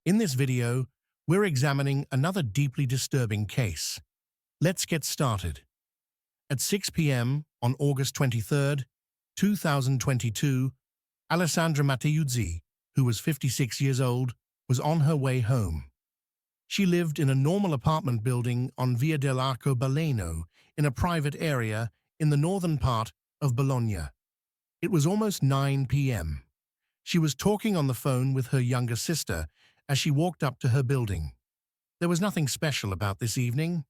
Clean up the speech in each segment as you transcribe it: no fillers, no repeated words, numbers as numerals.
In this video, we're examining another deeply disturbing case. Let's get started. At 6 p.m. on August 23, 2022, Alessandra Matteuzzi, who was 56 years old, was on her way home. She lived in a normal apartment building on Via dell'Arcobaleno in a private area in the northern part of Bologna. It was almost 9 p.m. She was talking on the phone with her younger sister as she walked up to her building. There was nothing special about this evening.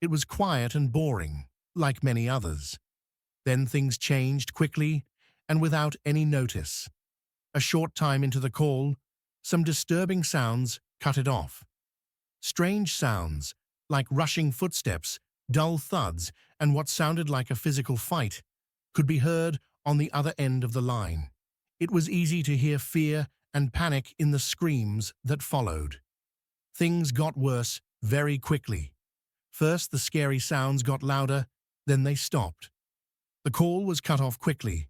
It was quiet and boring, like many others. Then things changed quickly and without any notice. A short time into the call, some disturbing sounds cut it off. Strange sounds, like rushing footsteps, dull thuds, and what sounded like a physical fight, could be heard on the other end of the line. It was easy to hear fear and panic in the screams that followed. Things got worse very quickly. First, the scary sounds got louder, then they stopped. The call was cut off quickly.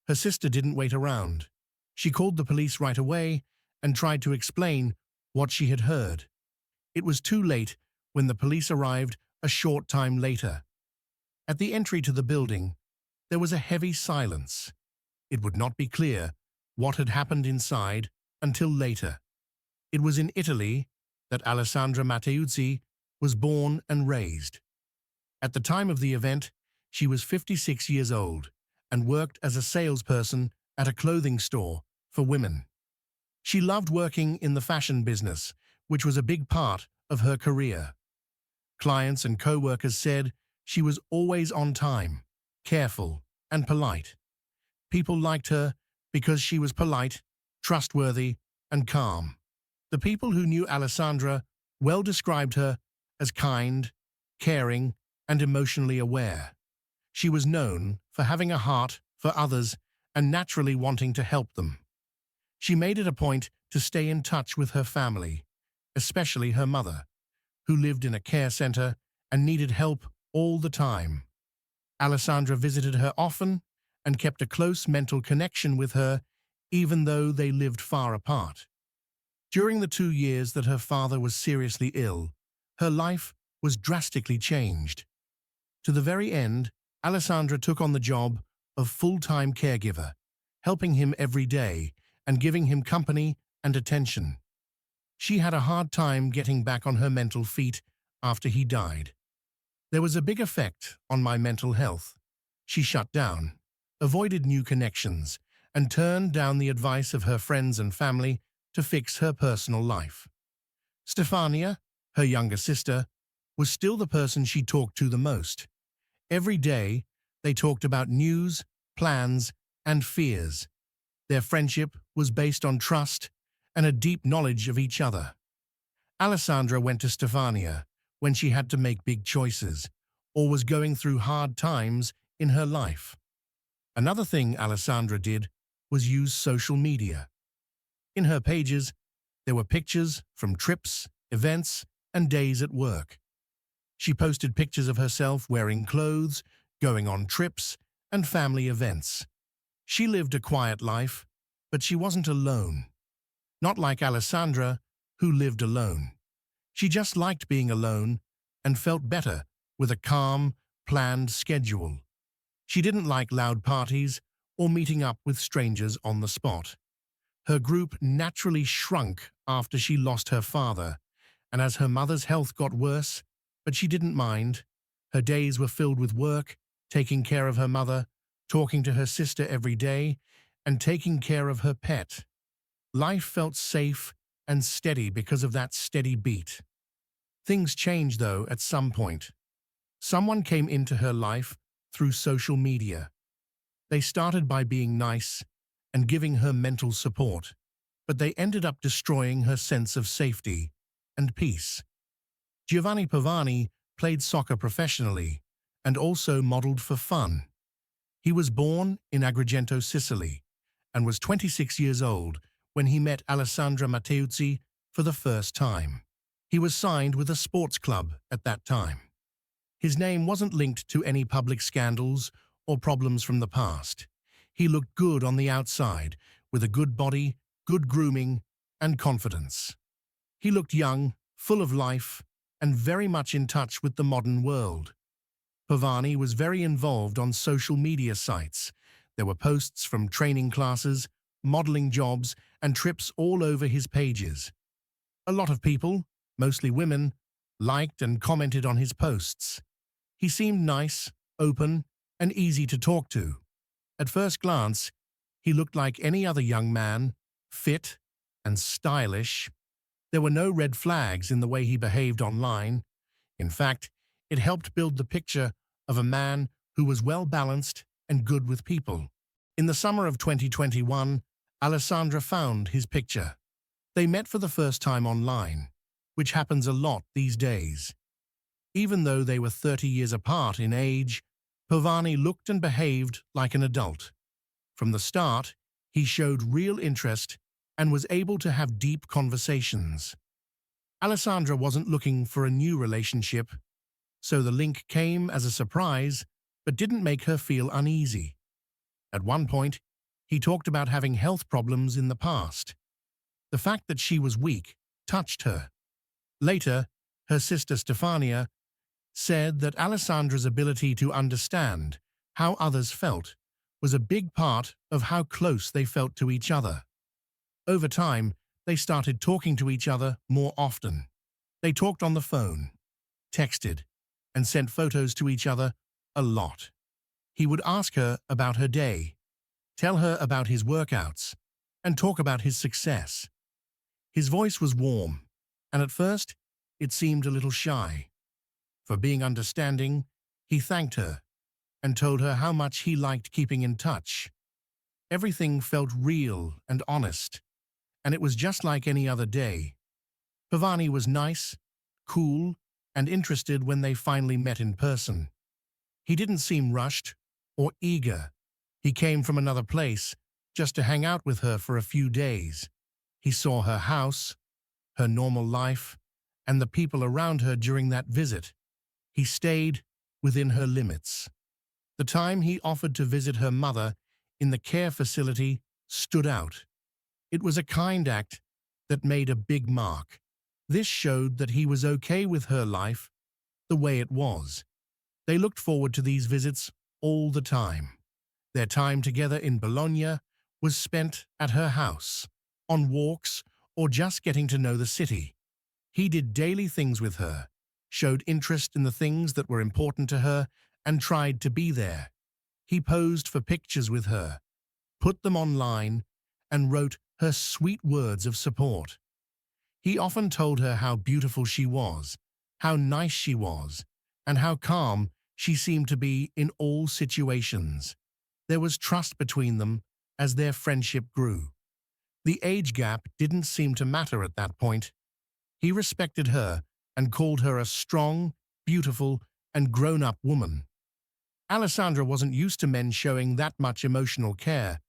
Her sister didn't wait around. She called the police right away and tried to explain what she had heard. It was too late when the police arrived a short time later. At the entry to the building, there was a heavy silence. It would not be clear what had happened inside until later. It was in Italy that Alessandra Matteuzzi was born and raised. At the time of the event, she was 56 years old and worked as a salesperson at a clothing store for women. She loved working in the fashion business, which was a big part of her career. Clients and co-workers said she was always on time, careful, and polite. People liked her because she was polite, trustworthy, and calm. The people who knew Alessandra well described her as kind, caring, and emotionally aware. She was known for having a heart for others and naturally wanting to help them. She made it a point to stay in touch with her family, especially her mother, who lived in a care center and needed help all the time. Alessandra visited her often and kept a close mental connection with her, even though they lived far apart. During the 2 years that her father was seriously ill, her life was drastically changed. To the very end, Alessandra took on the job of full-time caregiver, helping him every day and giving him company and attention. She had a hard time getting back on her mental feet after he died. There was a big effect on my mental health. She shut down, avoided new connections, and turned down the advice of her friends and family to fix her personal life. Stefania, her younger sister, was still the person she talked to the most. Every day, they talked about news, plans, and fears. Their friendship was based on trust and a deep knowledge of each other. Alessandra went to Stefania when she had to make big choices or was going through hard times in her life. Another thing Alessandra did was use social media. In her pages, there were pictures from trips, events, and days at work. She posted pictures of herself wearing clothes, going on trips, and family events. She lived a quiet life, but she wasn't alone. Not like Alessandra, who lived alone. She just liked being alone and felt better with a calm, planned schedule. She didn't like loud parties or meeting up with strangers on the spot. Her group naturally shrunk after she lost her father, and as her mother's health got worse, but she didn't mind. Her days were filled with work, taking care of her mother, talking to her sister every day, and taking care of her pet. Life felt safe and steady because of that steady beat. Things changed, though, at some point. Someone came into her life through social media. They started by being nice and giving her mental support, but they ended up destroying her sense of safety and peace. Giovanni Pavani played soccer professionally and also modeled for fun. He was born in Agrigento, Sicily, and was 26 years old when he met Alessandra Matteuzzi for the first time. He was signed with a sports club at that time. His name wasn't linked to any public scandals or problems from the past. He looked good on the outside, with a good body, good grooming, and confidence. He looked young, full of life, and very much in touch with the modern world. Pavani was very involved on social media sites. There were posts from training classes, modeling jobs, and trips all over his pages. A lot of people, mostly women, liked and commented on his posts. He seemed nice, open, and easy to talk to. At first glance, he looked like any other young man, fit and stylish. There were no red flags in the way he behaved online. In fact, it helped build the picture of a man who was well-balanced and good with people. In the summer of 2021, Alessandra found his picture. They met for the first time online, which happens a lot these days. Even though they were 30 years apart in age, Pavani looked and behaved like an adult. From the start, he showed real interest and was able to have deep conversations. Alessandra wasn't looking for a new relationship, so the link came as a surprise but didn't make her feel uneasy. At one point, he talked about having health problems in the past. The fact that she was weak touched her. Later, her sister Stefania said that Alessandra's ability to understand how others felt was a big part of how close they felt to each other. Over time, they started talking to each other more often. They talked on the phone, texted, and sent photos to each other a lot. He would ask her about her day, tell her about his workouts, and talk about his success. His voice was warm, and at first, it seemed a little shy. For being understanding, he thanked her and told her how much he liked keeping in touch. Everything felt real and honest, and it was just like any other day. Pavani was nice, cool, and interested when they finally met in person. He didn't seem rushed or eager. He came from another place just to hang out with her for a few days. He saw her house, her normal life, and the people around her during that visit. He stayed within her limits. The time he offered to visit her mother in the care facility stood out. It was a kind act that made a big mark. This showed that he was okay with her life the way it was. They looked forward to these visits all the time. Their time together in Bologna was spent at her house, on walks, or just getting to know the city. He did daily things with her, showed interest in the things that were important to her, and tried to be there. He posed for pictures with her, put them online, and wrote her sweet words of support. He often told her how beautiful she was, how nice she was, and how calm she seemed to be in all situations. There was trust between them as their friendship grew. The age gap didn't seem to matter at that point. He respected her and called her a strong, beautiful, and grown-up woman. Alessandra wasn't used to men showing that much emotional care,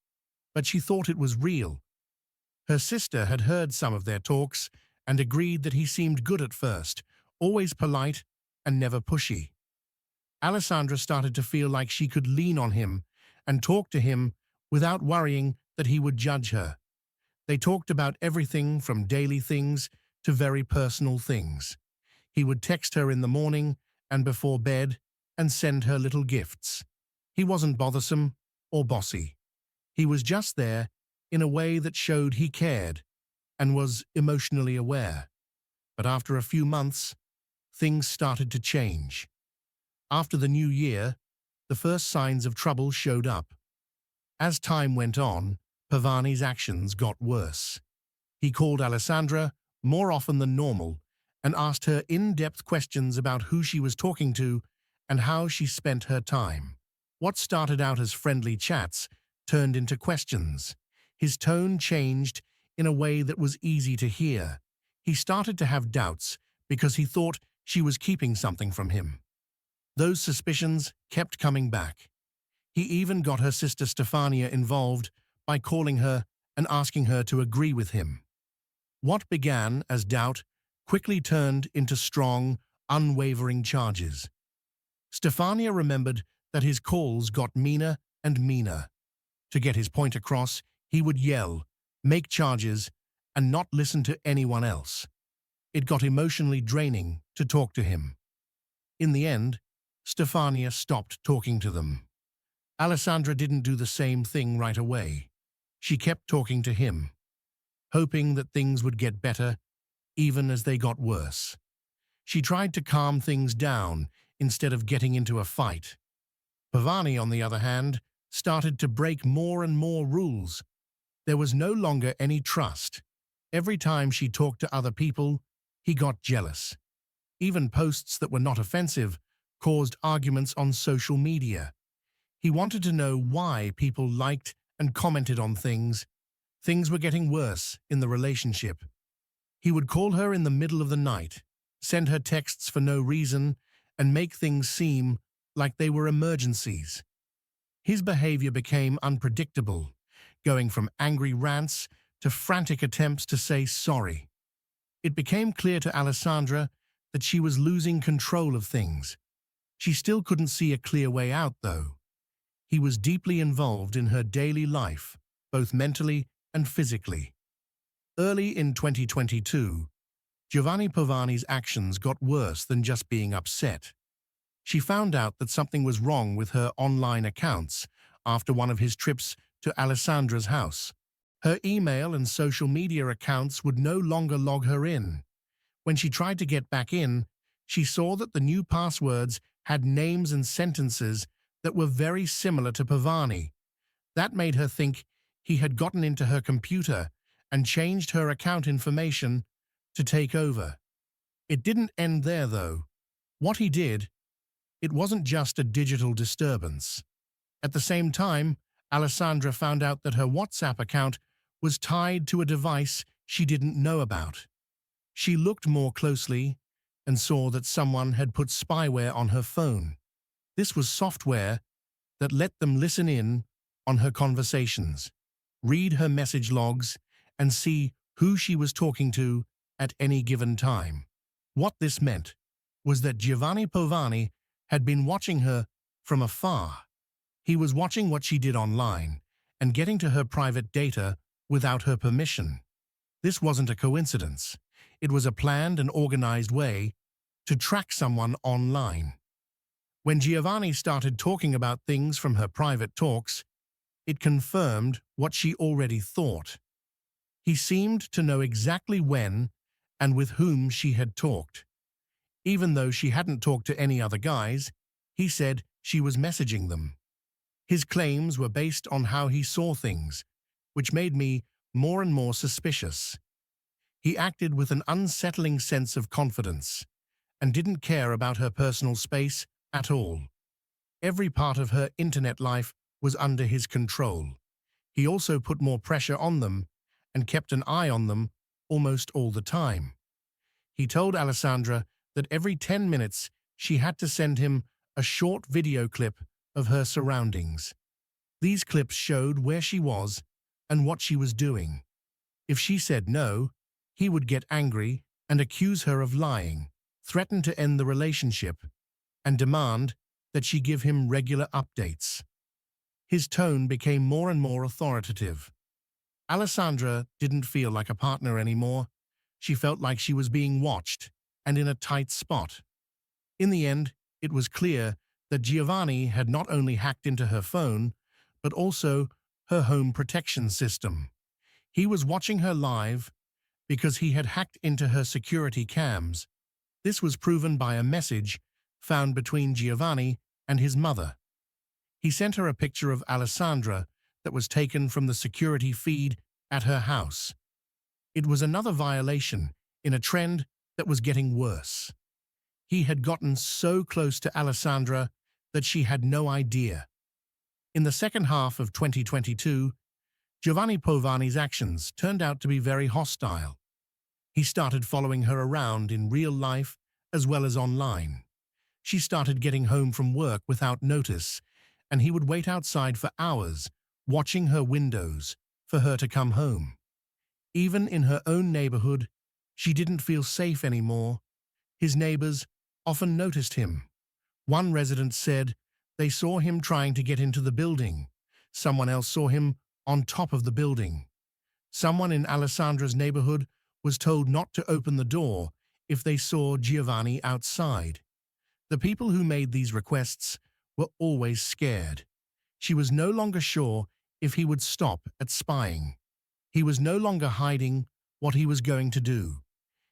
but she thought it was real. Her sister had heard some of their talks and agreed that he seemed good at first, always polite and never pushy. Alessandra started to feel like she could lean on him and talk to him without worrying that he would judge her. They talked about everything from daily things to very personal things. He would text her in the morning and before bed and send her little gifts. He wasn't bothersome or bossy. He was just there in a way that showed he cared and was emotionally aware. But after a few months, things started to change. After the new year, the first signs of trouble showed up. As time went on, Pavani's actions got worse. He called Alessandra more often than normal and asked her in-depth questions about who she was talking to and how she spent her time. What started out as friendly chats turned into questions. His tone changed in a way that was easy to hear. He started to have doubts because he thought she was keeping something from him. Those suspicions kept coming back. He even got her sister Stefania involved by calling her and asking her to agree with him. What began as doubt quickly turned into strong, unwavering charges. Stefania remembered that his calls got meaner and meaner. To get his point across, he would yell, make charges, and not listen to anyone else. It got emotionally draining to talk to him. In the end, Stefania stopped talking to them. Alessandra didn't do the same thing right away. She kept talking to him, hoping that things would get better even as they got worse. She tried to calm things down instead of getting into a fight. Pavani, on the other hand, started to break more and more rules. There was no longer any trust. Every time she talked to other people, he got jealous. Even posts that were not offensive caused arguments on social media. He wanted to know why people liked and commented on things. Things were getting worse in the relationship. He would call her in the middle of the night, send her texts for no reason, and make things seem like they were emergencies. His behavior became unpredictable, going from angry rants to frantic attempts to say sorry. It became clear to Alessandra that she was losing control of things. She still couldn't see a clear way out, though. He was deeply involved in her daily life, both mentally and physically. Early in 2022, Giovanni Pavani's actions got worse than just being upset. She found out that something was wrong with her online accounts after one of his trips to Alessandra's house. Her email and social media accounts would no longer log her in. When she tried to get back in, she saw that the new passwords had names and sentences that were very similar to Pavani. That made her think he had gotten into her computer and changed her account information to take over. It didn't end there, though. What he did, it wasn't just a digital disturbance. At the same time, Alessandra found out that her WhatsApp account was tied to a device she didn't know about. She looked more closely and saw that someone had put spyware on her phone. This was software that let them listen in on her conversations, read her message logs, and see who she was talking to at any given time. What this meant was that Giovanni Pavani had been watching her from afar. He was watching what she did online and getting to her private data without her permission. This wasn't a coincidence. It was a planned and organized way to track someone online. When Giovanni started talking about things from her private talks, it confirmed what she already thought. He seemed to know exactly when and with whom she had talked. Even though she hadn't talked to any other guys, he said she was messaging them. His claims were based on how he saw things, which made me more and more suspicious. He acted with an unsettling sense of confidence and didn't care about her personal space at all. Every part of her internet life was under his control. He also put more pressure on them and kept an eye on them almost all the time. He told Alessandra that every 10 minutes she had to send him a short video clip of her surroundings. These clips showed where she was and what she was doing. If she said no, he would get angry and accuse her of lying, threaten to end the relationship, and demand that she give him regular updates. His tone became more and more authoritative. Alessandra didn't feel like a partner anymore. She felt like she was being watched and in a tight spot. In the end, it was clear that Giovanni had not only hacked into her phone, but also her home protection system. He was watching her live because he had hacked into her security cams. This was proven by a message found between Giovanni and his mother. He sent her a picture of Alessandra that was taken from the security feed at her house. It was another violation in a trend that was getting worse. He had gotten so close to Alessandra that she had no idea. In the second half of 2022, Giovanni Pavani's actions turned out to be very hostile. He started following her around in real life as well as online. She started getting home from work without notice, and he would wait outside for hours, watching her windows for her to come home. Even in her own neighborhood, she didn't feel safe anymore. His neighbors often noticed him. One resident said they saw him trying to get into the building. Someone else saw him on top of the building. Someone in Alessandra's neighborhood was told not to open the door if they saw Giovanni outside. The people who made these requests were always scared. She was no longer sure if he would stop at spying. He was no longer hiding what he was going to do.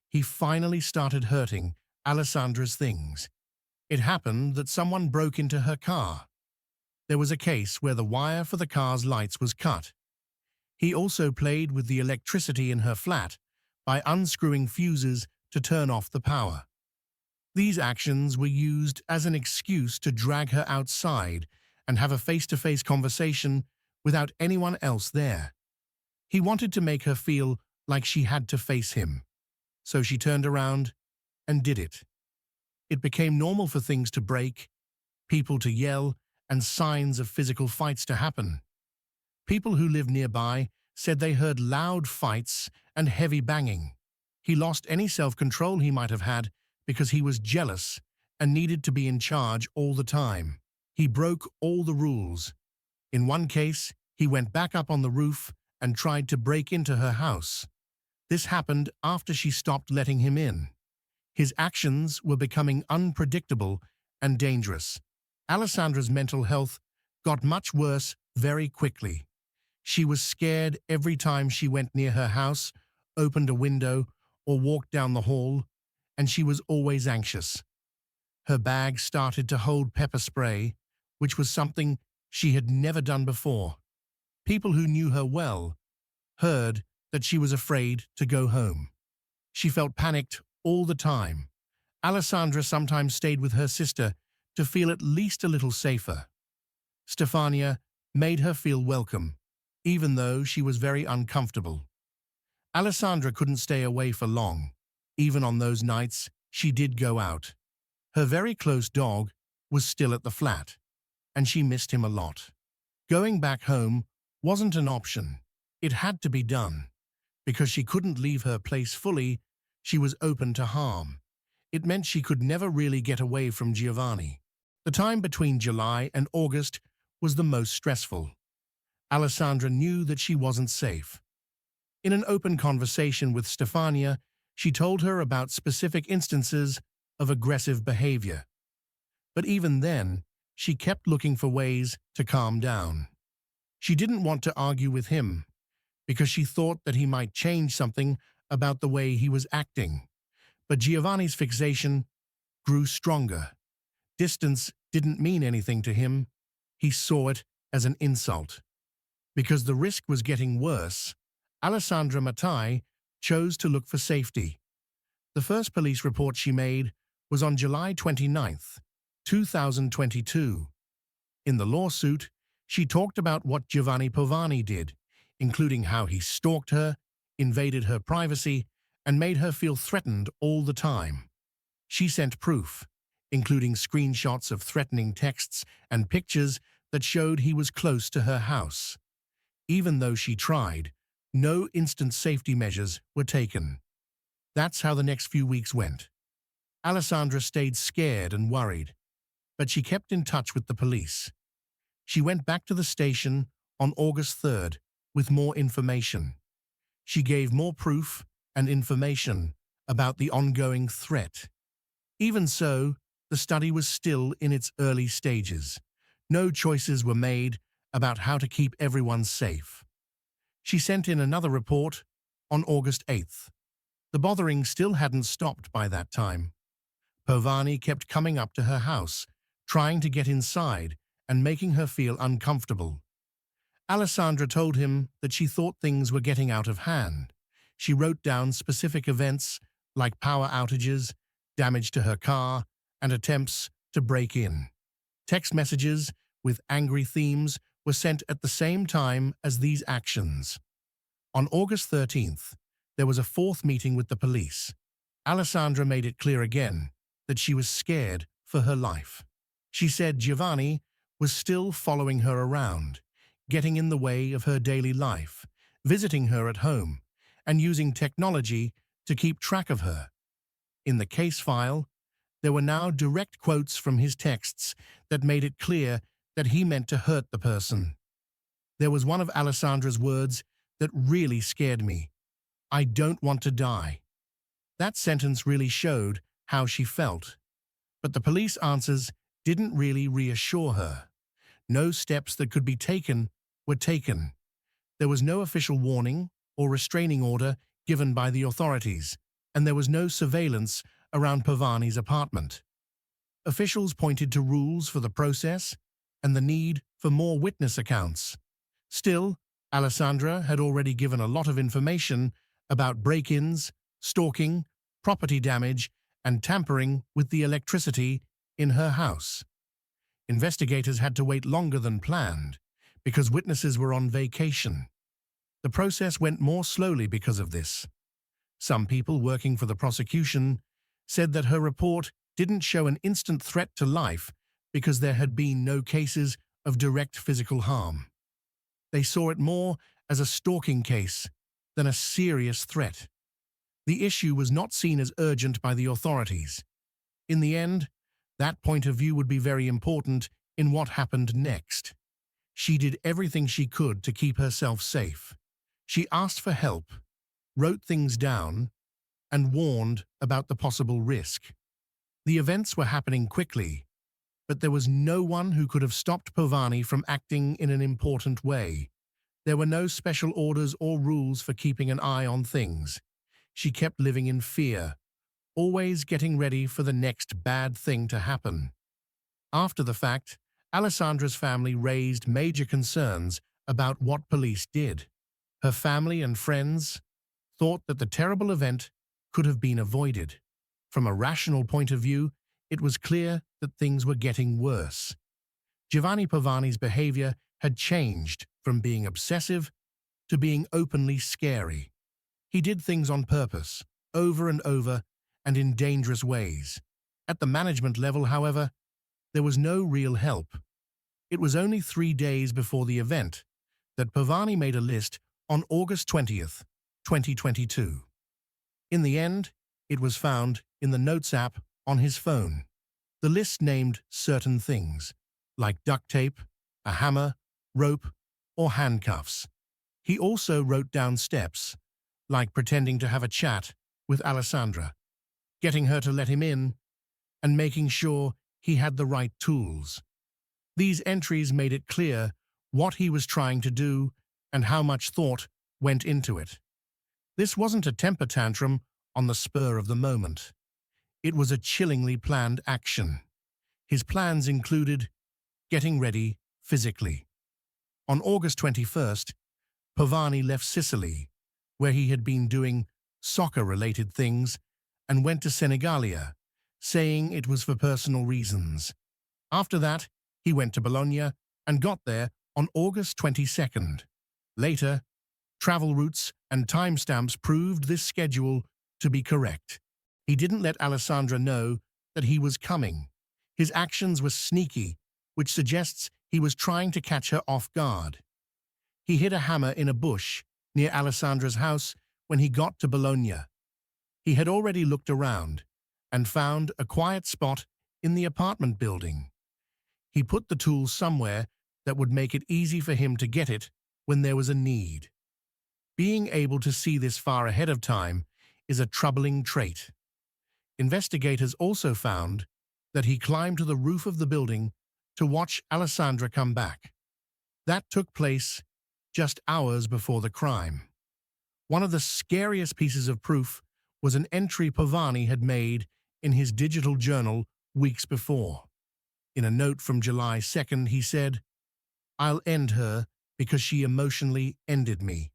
He finally started hurting Alessandra's things. It happened that someone broke into her car. There was a case where the wire for the car's lights was cut. He also played with the electricity in her flat by unscrewing fuses to turn off the power. These actions were used as an excuse to drag her outside and have a face-to-face conversation without anyone else there. He wanted to make her feel like she had to face him. So she turned around and did it. It became normal for things to break, people to yell, and signs of physical fights to happen. People who lived nearby said they heard loud fights and heavy banging. He lost any self-control he might have had because he was jealous and needed to be in charge all the time. He broke all the rules. In one case, he went back up on the roof and tried to break into her house. This happened after she stopped letting him in. His actions were becoming unpredictable and dangerous. Alessandra's mental health got much worse very quickly. She was scared every time she went near her house, opened a window, or walked down the hall, and she was always anxious. Her bag started to hold pepper spray, which was something she had never done before. People who knew her well heard that she was afraid to go home. She felt panicked all the time. Alessandra sometimes stayed with her sister to feel at least a little safer. Stefania made her feel welcome, even though she was very uncomfortable. Alessandra couldn't stay away for long. Even on those nights, she did go out. Her very close dog was still at the flat, and she missed him a lot. Going back home wasn't an option. It had to be done. Because she couldn't leave her place fully, she was open to harm. It meant she could never really get away from Giovanni. The time between July and August was the most stressful. Alessandra knew that she wasn't safe. In an open conversation with Stefania, she told her about specific instances of aggressive behavior. But even then, she kept looking for ways to calm down. She didn't want to argue with him, because she thought that he might change something about the way he was acting. But Giovanni's fixation grew stronger. Distance didn't mean anything to him. He saw it as an insult. Because the risk was getting worse, Alessandra Mattai chose to look for safety. The first police report she made was on July 29th, 2022. In the lawsuit, she talked about what Giovanni Povani did, including how he stalked her, invaded her privacy, and made her feel threatened all the time. She sent proof, including screenshots of threatening texts and pictures that showed he was close to her house. Even though she tried, no instant safety measures were taken. That's how the next few weeks went. Alessandra stayed scared and worried, but she kept in touch with the police. She went back to the station on August 3rd with more information. She gave more proof and information about the ongoing threat. Even so, the study was still in its early stages. No choices were made about how to keep everyone safe. She sent in another report on August 8th. The bothering still hadn't stopped by that time. Povani kept coming up to her house, trying to get inside and making her feel uncomfortable. Alessandra told him that she thought things were getting out of hand. She wrote down specific events like power outages, damage to her car, and attempts to break in. Text messages with angry themes were sent at the same time as these actions. On August 13th, there was a fourth meeting with the police. Alessandra made it clear again that she was scared for her life. She said Giovanni was still following her around, getting in the way of her daily life, visiting her at home, and using technology to keep track of her. In the case file, there were now direct quotes from his texts that made it clear that he meant to hurt the person. There was one of Alessandra's words that really scared me. "I don't want to die." That sentence really showed how she felt. But the police answers didn't really reassure her. No steps that could be taken were taken. There was no official warning or restraining order given by the authorities, and there was no surveillance around Pavani's apartment. Officials pointed to rules for the process and the need for more witness accounts. Still, Alessandra had already given a lot of information about break-ins, stalking, property damage, and tampering with the electricity in her house. Investigators had to wait longer than planned because witnesses were on vacation. The process went more slowly because of this. Some people working for the prosecution said that her report didn't show an instant threat to life because there had been no cases of direct physical harm. They saw it more as a stalking case than a serious threat. The issue was not seen as urgent by the authorities. In the end, that point of view would be very important in what happened next. She did everything she could to keep herself safe. She asked for help, wrote things down, and warned about the possible risk. The events were happening quickly, but there was no one who could have stopped Pavani from acting in an important way. There were no special orders or rules for keeping an eye on things. She kept living in fear, always getting ready for the next bad thing to happen. After the fact, Alessandra's family raised major concerns about what police did. Her family and friends thought that the terrible event could have been avoided. From a rational point of view, it was clear that things were getting worse. Giovanni Pavani's behavior had changed from being obsessive to being openly scary. He did things on purpose, over and over, and in dangerous ways. At the management level, however, there was no real help. It was only 3 days before the event that Pavani made a list on August 20th, 2022. In the end, it was found in the Notes app on his phone. The list named certain things, like duct tape, a hammer, rope, or handcuffs. He also wrote down steps, like pretending to have a chat with Alessandra, getting her to let him in, and making sure he had the right tools. These entries made it clear what he was trying to do and how much thought went into it. This wasn't a temper tantrum on the spur of the moment. It was a chillingly planned action. His plans included getting ready physically. On August 21st, Pavani left Sicily, where he had been doing soccer-related things, and went to Senegalia, saying it was for personal reasons. After that, he went to Bologna and got there on August 22nd. Later, travel routes and timestamps proved this schedule to be correct. He didn't let Alessandra know that he was coming. His actions were sneaky, which suggests he was trying to catch her off guard. He hid a hammer in a bush near Alessandra's house when he got to Bologna. He had already looked around and found a quiet spot in the apartment building. He put the tools somewhere that would make it easy for him to get it when there was a need. Being able to see this far ahead of time is a troubling trait. Investigators also found that he climbed to the roof of the building to watch Alessandra come back. That took place just hours before the crime. One of the scariest pieces of proof was an entry Pavani had made in his digital journal weeks before. In a note from July 2nd, he said, "I'll end her because she emotionally ended me."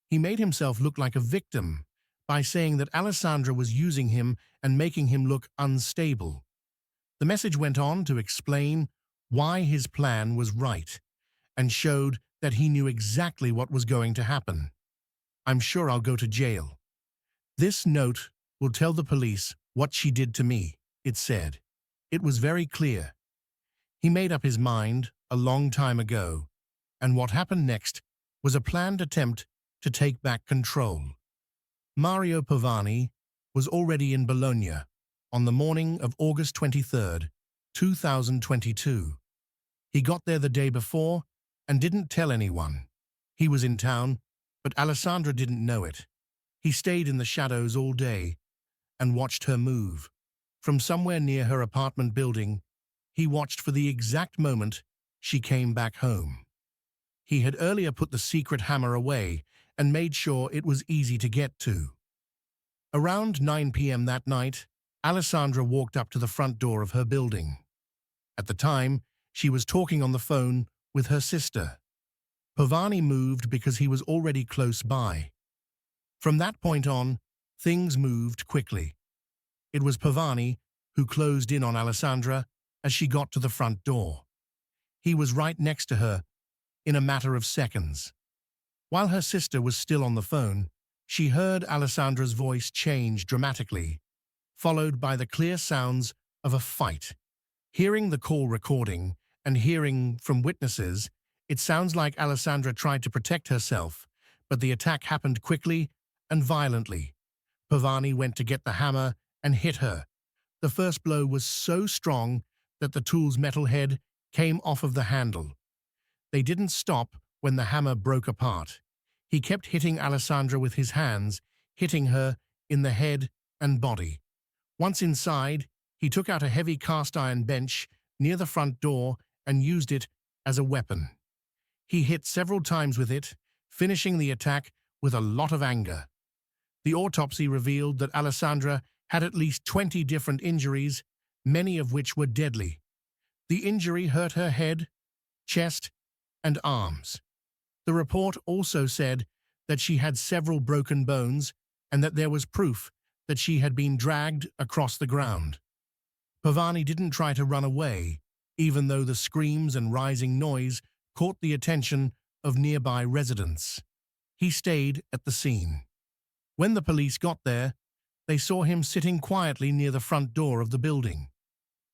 He made himself look like a victim by saying that Alessandra was using him and making him look unstable. The message went on to explain why his plan was right and showed that he knew exactly what was going to happen. "I'm sure I'll go to jail. This note will tell the police what she did to me," it said. It was very clear. He made up his mind a long time ago, and what happened next was a planned attempt to take back control. Mario Pavani was already in Bologna on the morning of August 23rd, 2022. He got there the day before and didn't tell anyone. He was in town, but Alessandra didn't know it. He stayed in the shadows all day, and watched her move. From somewhere near her apartment building, he watched for the exact moment she came back home. He had earlier put the secret hammer away and made sure it was easy to get to. Around 9 p.m. that night, Alessandra walked up to the front door of her building. At the time, she was talking on the phone with her sister. Pavani moved because he was already close by. From that point on, things moved quickly. It was Pavani who closed in on Alessandra as she got to the front door. He was right next to her in a matter of seconds. While her sister was still on the phone, she heard Alessandra's voice change dramatically, followed by the clear sounds of a fight. Hearing the call recording and hearing from witnesses, it sounds like Alessandra tried to protect herself, but the attack happened quickly and violently. Pavani went to get the hammer and hit her. The first blow was so strong that the tool's metal head came off of the handle. They didn't stop when the hammer broke apart. He kept hitting Alessandra with his hands, hitting her in the head and body. Once inside, he took out a heavy cast-iron bench near the front door and used it as a weapon. He hit several times with it, finishing the attack with a lot of anger. The autopsy revealed that Alessandra had at least 20 different injuries, many of which were deadly. The injury hurt her head, chest, and arms. The report also said that she had several broken bones and that there was proof that she had been dragged across the ground. Pavani didn't try to run away, even though the screams and rising noise caught the attention of nearby residents. He stayed at the scene. When the police got there, they saw him sitting quietly near the front door of the building.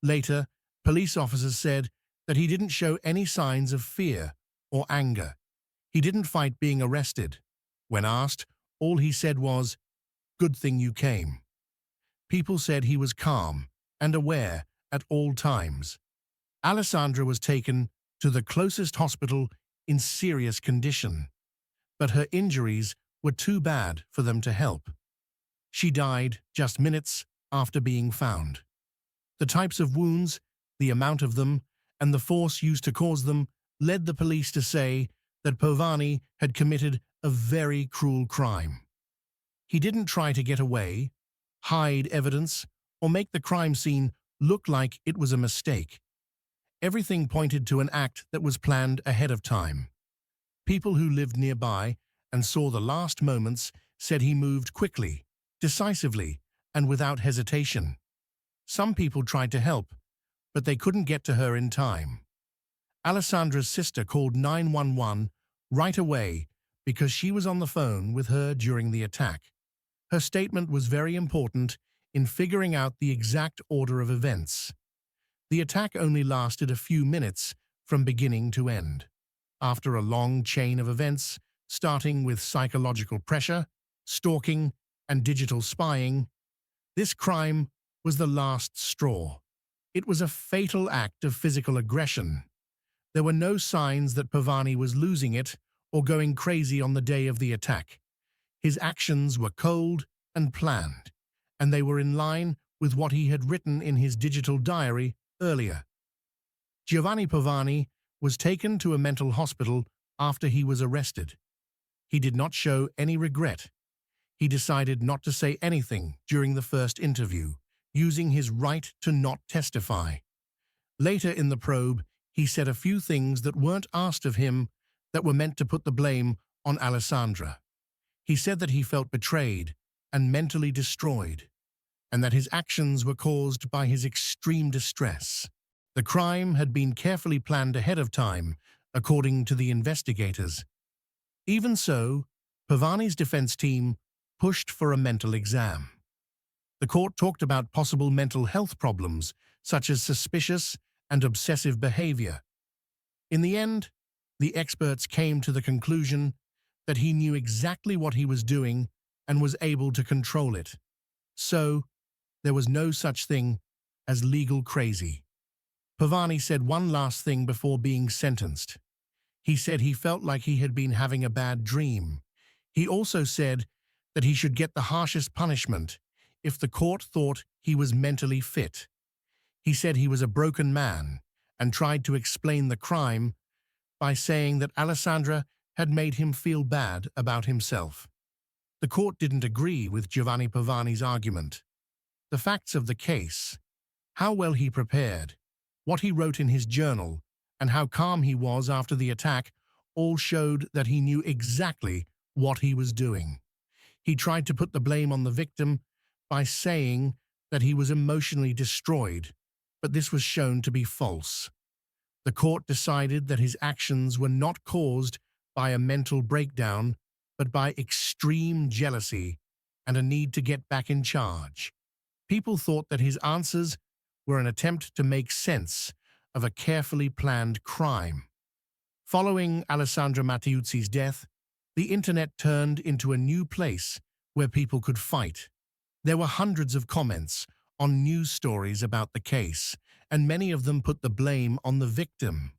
Later, police officers said that he didn't show any signs of fear or anger. He didn't fight being arrested. When asked, all he said was, "Good thing you came." People said he was calm and aware at all times. Alessandra was taken to the closest hospital in serious condition, but her injuries were too bad for them to help. She died just minutes after being found. The types of wounds, the amount of them, and the force used to cause them led the police to say that Pavani had committed a very cruel crime. He didn't try to get away, hide evidence, or make the crime scene look like it was a mistake. Everything pointed to an act that was planned ahead of time. People who lived nearby and saw the last moments said he moved quickly, decisively, and without hesitation. Some people tried to help, but they couldn't get to her in time. Alessandra's sister called 911 right away because she was on the phone with her during the attack. Her statement was very important in figuring out the exact order of events. The attack only lasted a few minutes from beginning to end. After a long chain of events, starting with psychological pressure, stalking, and digital spying, this crime was the last straw. It was a fatal act of physical aggression. There were no signs that Pavani was losing it or going crazy on the day of the attack. His actions were cold and planned, and they were in line with what he had written in his digital diary earlier. Giovanni Pavani was taken to a mental hospital after he was arrested. He did not show any regret. He decided not to say anything during the first interview, using his right to not testify. Later in the probe, he said a few things that weren't asked of him that were meant to put the blame on Alessandra. He said that he felt betrayed and mentally destroyed, and that his actions were caused by his extreme distress. The crime had been carefully planned ahead of time, according to the investigators. Even so, Pavani's defense team pushed for a mental exam. The court talked about possible mental health problems, such as suspicious and obsessive behavior. In the end, the experts came to the conclusion that he knew exactly what he was doing and was able to control it. So, there was no such thing as legal crazy. Pavani said one last thing before being sentenced. He said he felt like he had been having a bad dream. He also said that he should get the harshest punishment if the court thought he was mentally fit. He said he was a broken man and tried to explain the crime by saying that Alessandra had made him feel bad about himself. The court didn't agree with Giovanni Pavani's argument. The facts of the case, how well he prepared, what he wrote in his journal, and how calm he was after the attack all showed that he knew exactly what he was doing. He tried to put the blame on the victim by saying that he was emotionally destroyed, but this was shown to be false. The court decided that his actions were not caused by a mental breakdown, but by extreme jealousy and a need to get back in charge. People thought that his answers were an attempt to make sense of a carefully planned crime. Following Alessandra Mattiuzzi's death, the internet turned into a new place where people could fight. There were hundreds of comments on news stories about the case, and many of them put the blame on the victim.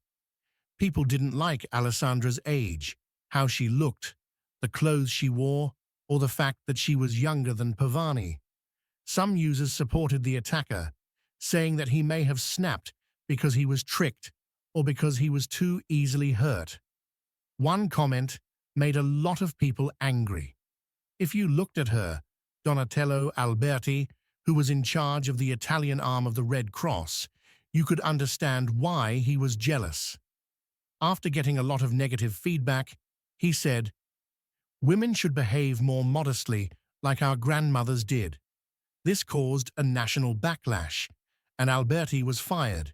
People didn't like Alessandra's age, how she looked, the clothes she wore, or the fact that she was younger than Pavani. Some users supported the attacker, saying that he may have snapped because he was tricked or because he was too easily hurt. One comment made a lot of people angry. If you looked at her, Donatello Alberti, who was in charge of the Italian arm of the Red Cross, you could understand why he was jealous. After getting a lot of negative feedback, he said, "Women should behave more modestly like our grandmothers did." This caused a national backlash, and Alberti was fired.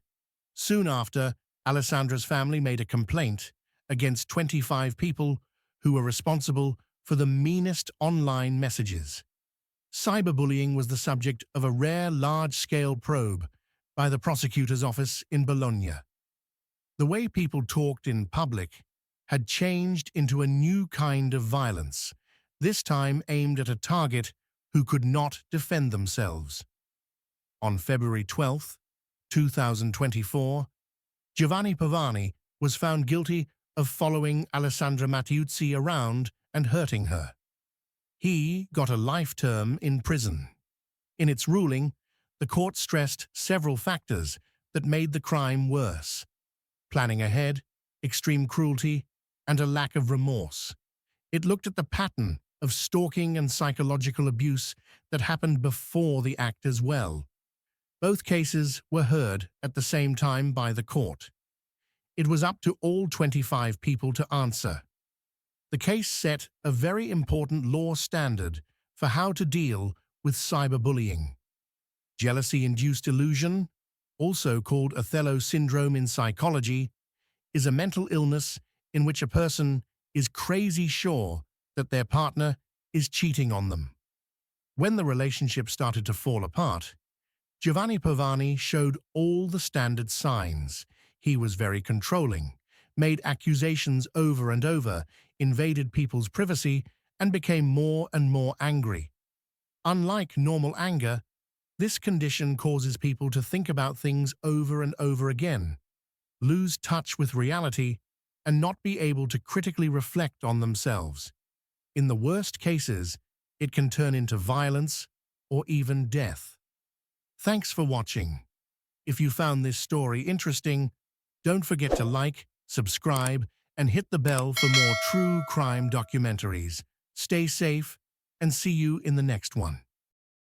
Soon after, Alessandra's family made a complaint against 25 people who were responsible for the meanest online messages. Cyberbullying was the subject of a rare large-scale probe by the prosecutor's office in Bologna. The way people talked in public had changed into a new kind of violence, this time aimed at a target who could not defend themselves. On February 12, 2024, Giovanni Pavani was found guilty of following Alessandra Mattiuzzi around and hurting her. He got a life term in prison. In its ruling, the court stressed several factors that made the crime worse: planning ahead, extreme cruelty, and a lack of remorse. It looked at the pattern of stalking and psychological abuse that happened before the act as well. Both cases were heard at the same time by the court. It was up to all 25 people to answer. The case set a very important law standard for how to deal with cyberbullying. Jealousy-induced illusion, also called Othello syndrome in psychology, is a mental illness in which a person is crazy sure that their partner is cheating on them. When the relationship started to fall apart, Giovanni Pavani showed all the standard signs. He was very controlling, made accusations over and over, invaded people's privacy, and became more and more angry. Unlike normal anger, this condition causes people to think about things over and over again, lose touch with reality, and not be able to critically reflect on themselves. In the worst cases, it can turn into violence or even death. Thanks for watching. If you found this story interesting, don't forget to like, subscribe, and hit the bell for more true crime documentaries. Stay safe, and see you in the next one.